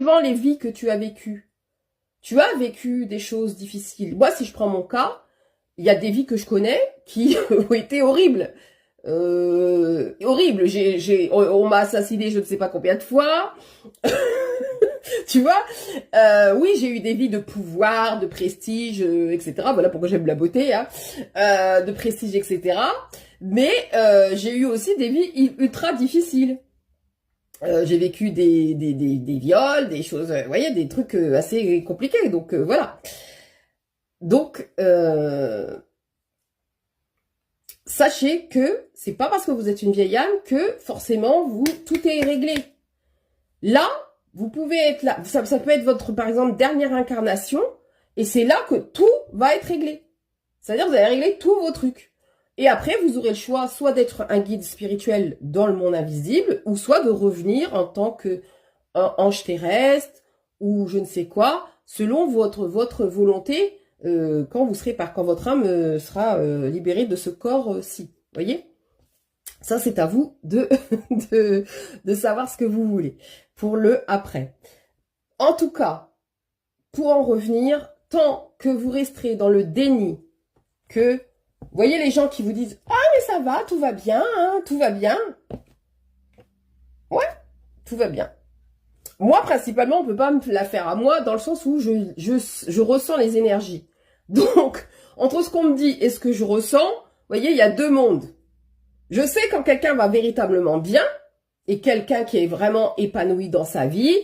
suivant les vies que tu as vécues. Tu as vécu des choses difficiles. Moi, si je prends mon cas, il y a des vies que je connais qui ont été horribles. Horribles. On m'a assassiné je ne sais pas combien de fois. Tu vois, oui, j'ai eu des vies de pouvoir, de prestige, etc. Voilà pourquoi j'aime la beauté, hein. De prestige, etc. Mais j'ai eu aussi des vies ultra difficiles. J'ai vécu des viols, des choses, vous voyez, des trucs assez compliqués. Donc voilà. Donc sachez que c'est pas parce que vous êtes une vieille âme que forcément tout est réglé. Là, vous pouvez être là, ça peut être votre, par exemple, dernière incarnation, et c'est là que tout va être réglé. C'est-à-dire que vous allez régler tous vos trucs. Et après, vous aurez le choix soit d'être un guide spirituel dans le monde invisible, ou soit de revenir en tant que un ange terrestre, ou je ne sais quoi, selon votre volonté, quand votre âme sera libérée de ce corps-ci. Voyez ? Ça, c'est à vous de savoir ce que vous voulez pour le après. En tout cas, pour en revenir, tant que vous resterez dans le déni, que, vous voyez les gens qui vous disent « Ah, mais ça va, tout va bien, hein, tout va bien. » Ouais, tout va bien. Moi, principalement, on ne peut pas me la faire à moi dans le sens où je ressens les énergies. Donc, entre ce qu'on me dit et ce que je ressens, vous voyez, il y a deux mondes. Je sais quand quelqu'un va véritablement bien et quelqu'un qui est vraiment épanoui dans sa vie,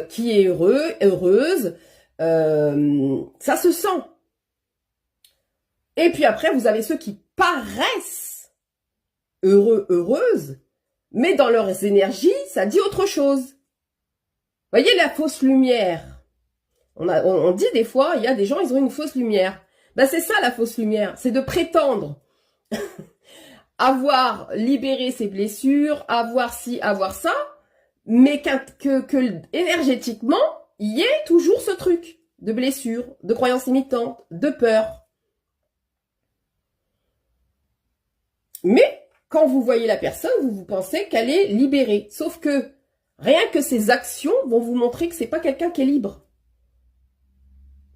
qui est heureuse, ça se sent. Et puis après, vous avez ceux qui paraissent heureuses, mais dans leurs énergies, ça dit autre chose. Voyez la fausse lumière. On dit des fois, il y a des gens, ils ont une fausse lumière. Ben c'est ça la fausse lumière, c'est de prétendre avoir libéré ses blessures, avoir ci, avoir ça, mais que énergétiquement, il y ait toujours ce truc de blessure, de croyances limitantes, de peur. Mais quand vous voyez la personne, vous pensez qu'elle est libérée. Sauf que rien que ses actions vont vous montrer que c'est pas quelqu'un qui est libre.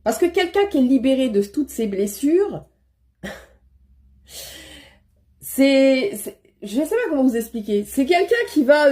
Parce que quelqu'un qui est libéré de toutes ses blessures, je ne sais pas comment vous expliquer. C'est quelqu'un qui va